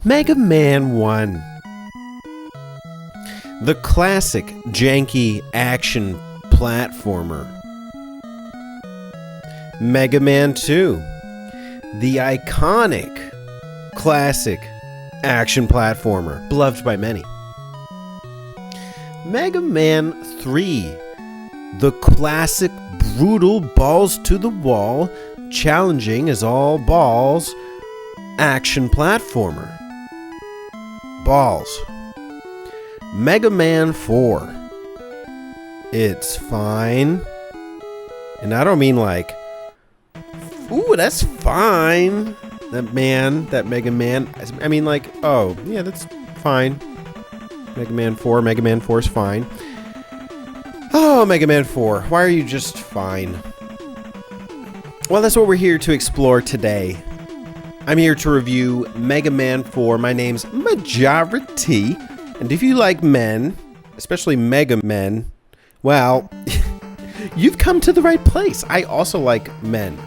Mega Man 1. The classic janky action platformer. Mega Man 2. The iconic classic action platformer, beloved by many. Mega Man 3. The classic brutal balls to the wall, challenging as all balls, action platformer. Balls. Mega Man 4. It's fine. And I don't mean like, ooh, that's fine. That Mega Man. I mean like, oh, yeah, that's fine. Mega Man 4 is fine. Oh, Mega Man 4, why are you just fine? Well, that's what we're here to explore today. I'm here to review Mega Man 4. My name's Majora. And if you like men, especially Mega Men, well, you've come to the right place. I also like men.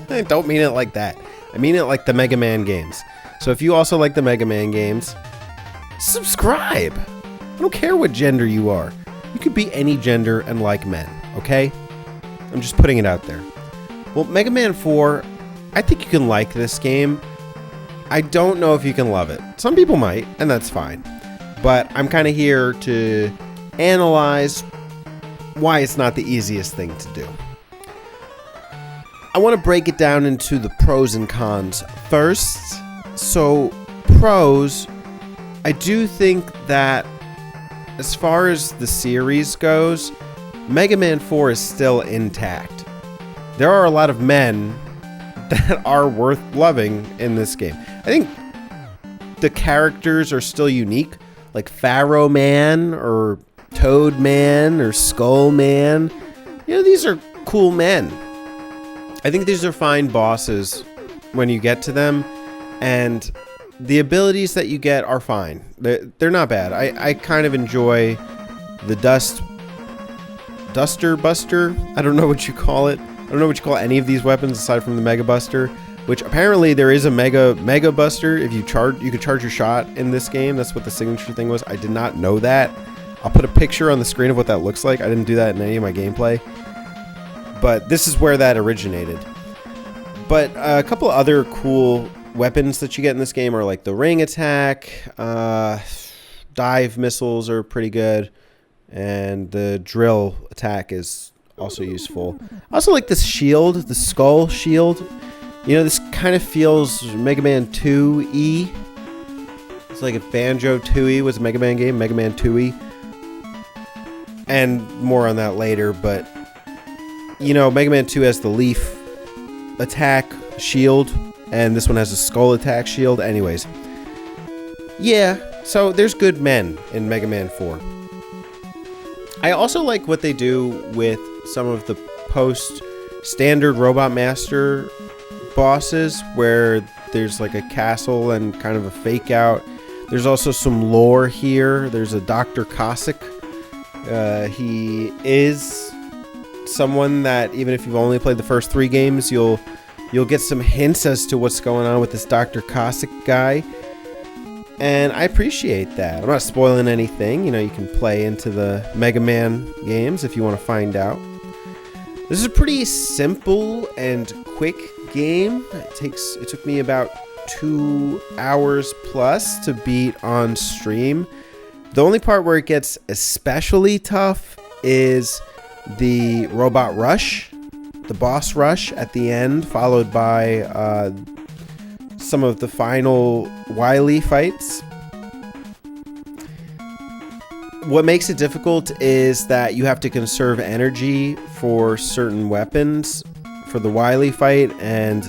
I don't mean it like that. I mean it like the Mega Man games. So if you also like the Mega Man games, subscribe. I don't care what gender you are. You could be any gender and like men, okay? I'm just putting it out there. Well, Mega Man 4, I think you can like this game. I don't know if you can love it. Some people might, and that's fine. But I'm kind of here to analyze why it's not the easiest thing to do. I want to break it down into the pros and cons first. So, pros, I do think that as far as the series goes, Mega Man 4 is still intact. There are a lot of men that are worth loving in this game. I think the characters are still unique, like Pharaoh Man or Toad Man or Skull Man. You know, these are cool men. I think these are fine bosses when you get to them, and the abilities that you get are fine. They're not bad. I kind of enjoy the Duster Buster. I don't know what you call it. I don't know what you call any of these weapons aside from the Mega Buster, which apparently there is a Mega Buster. If you could charge your shot in this game. That's what the signature thing was. I did not know that. I'll put a picture on the screen of what that looks like. I didn't do that in any of my gameplay, but this is where that originated. But a couple other cool weapons that you get in this game are like the ring attack, dive missiles are pretty good, and the drill attack is also useful. I also like this shield, the skull shield. You know, this kind of feels Mega Man 2-y. It's like if Banjo 2-y was a Mega Man game, Mega Man 2-y. And more on that later, but you know, Mega Man 2 has the leaf attack shield, and this one has a skull attack shield. Anyways, yeah, so there's good men in Mega Man 4. I also like what they do with some of the post-standard Robot Master bosses, where there's like a castle and kind of a fake out. There's also some lore here. There's a Dr. Cossack. He is someone that even if you've only played the first 3 games, you'll get some hints as to what's going on with this Dr. Cossack guy. And I appreciate that. I'm not spoiling anything. You know, you can play into the Mega Man games if you want to find out. This is a pretty simple and quick game. It took me about 2 hours plus to beat on stream. The only part where it gets especially tough is the robot rush, the boss rush at the end, followed by some of the final Wily fights. What makes it difficult is that you have to conserve energy for certain weapons for the Wily fight, and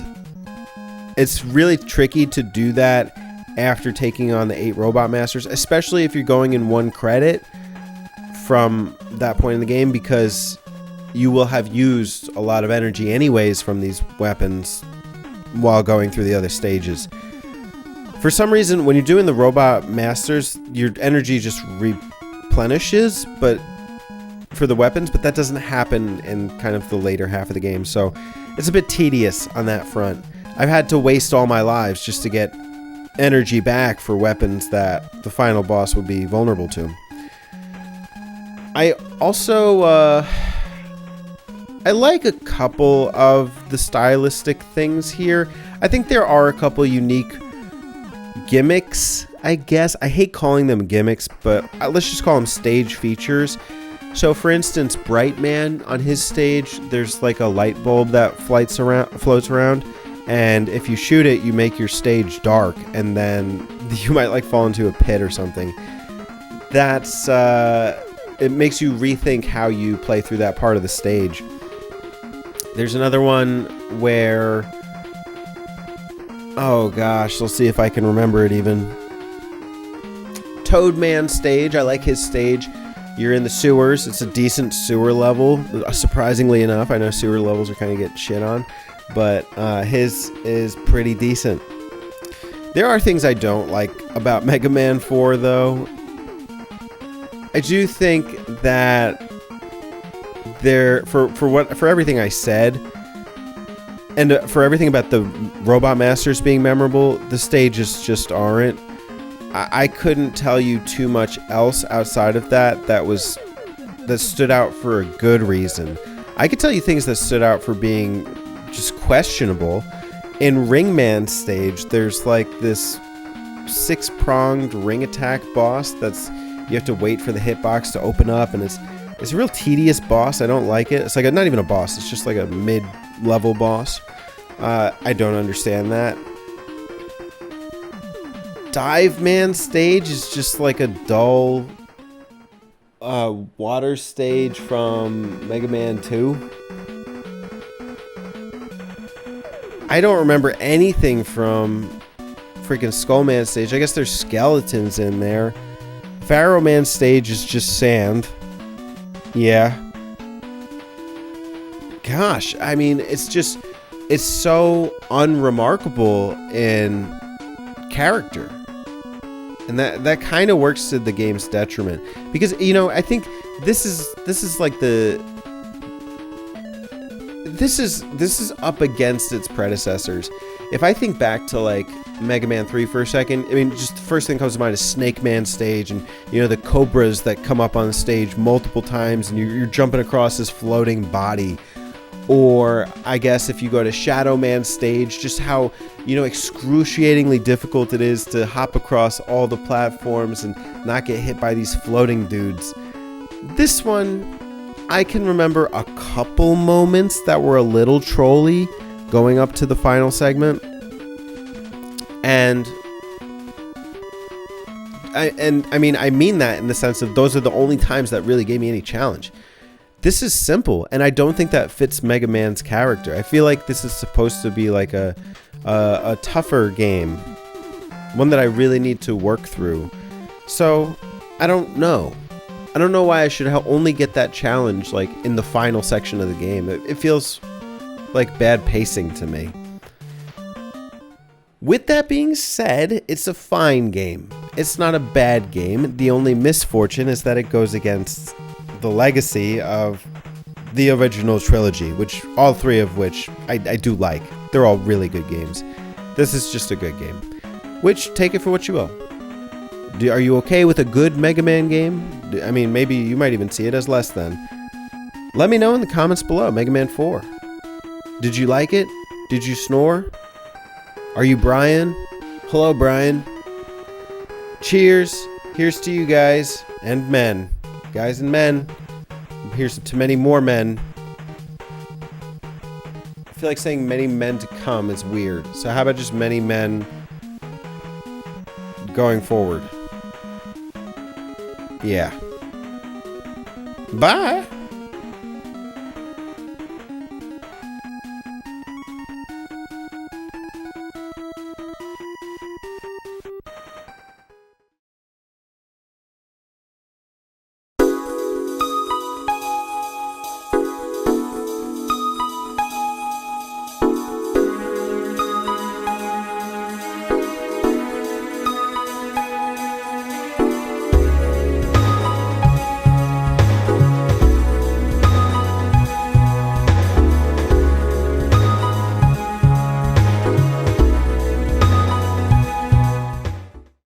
it's really tricky to do that after taking on the 8 Robot Masters, especially if you're going in 1 credit from that point in the game, because you will have used a lot of energy anyways from these weapons while going through the other stages. For some reason, when you're doing the Robot Masters, your energy just replenishes, but for the weapons, but that doesn't happen in kind of the later half of the game, so it's a bit tedious on that front. I've had to waste all my lives just to get energy back for weapons that the final boss would be vulnerable to. I also, I like a couple of the stylistic things here. I think there are a couple unique gimmicks, I guess. I hate calling them gimmicks, but let's just call them stage features. So for instance, Brightman, on his stage, there's like a light bulb that floats around, and if you shoot it, you make your stage dark, and then you might like fall into a pit or something. That's it makes you rethink how you play through that part of the stage. There's another one where, oh gosh, let's see if I can remember it even. Toadman stage, I like his stage. You're in the sewers. It's a decent sewer level, surprisingly enough. I know sewer levels are kind of get shit on, but his is pretty decent. There are things I don't like about Mega Man 4, though. I do think that for everything I said, and for everything about the Robot Masters being memorable, the stages just aren't. I couldn't tell you too much else outside of that stood out for a good reason. I could tell you things that stood out for being just questionable. In Ringman's stage, there's like this 6-pronged ring attack boss that's you have to wait for the hitbox to open up, and it's a real tedious boss. I don't like it. It's like not even a boss. It's just like a mid-level boss. I don't understand that. Dive Man stage is just like a dull water stage from Mega Man 2. I don't remember anything from freaking Skull Man stage. I guess there's skeletons in there. Pharaoh Man stage is just sand. Yeah. Gosh, I mean, it's so unremarkable in character. And that kind of works to the game's detriment, because I think this is up against its predecessors. If I think back to like Mega Man 3 for a second, I mean, just the first thing that comes to mind is Snake Man stage, and the cobras that come up on the stage multiple times, and you're jumping across this floating body. Or I guess if you go to Shadow Man stage, just how excruciatingly difficult it is to hop across all the platforms and not get hit by these floating dudes. This one, I can remember a couple moments that were a little trolly going up to the final segment. And I mean that in the sense of those are the only times that really gave me any challenge. This is simple, and I don't think that fits Mega Man's character. I feel like this is supposed to be like a tougher game, one that I really need to work through. So I don't know why I should only get that challenge like in the final section of the game. It feels like bad pacing to me. With that being said, it's a fine game. It's not a bad game. The only misfortune is that it goes against the legacy of the original trilogy, which all three of which I do like. They're all really good games. This is just a good game, which take it for what you will. Are you okay with a good Mega Man game? I mean, maybe you might even see it as less than. Let me know in the comments below. Mega Man 4. Did you like it? Did you snore? Are you Brian? Hello, Brian. Cheers. Here's to you guys and men. Guys and men. Here's to many more men. I feel like saying many men to come is weird. So how about just many men going forward? Yeah. Bye.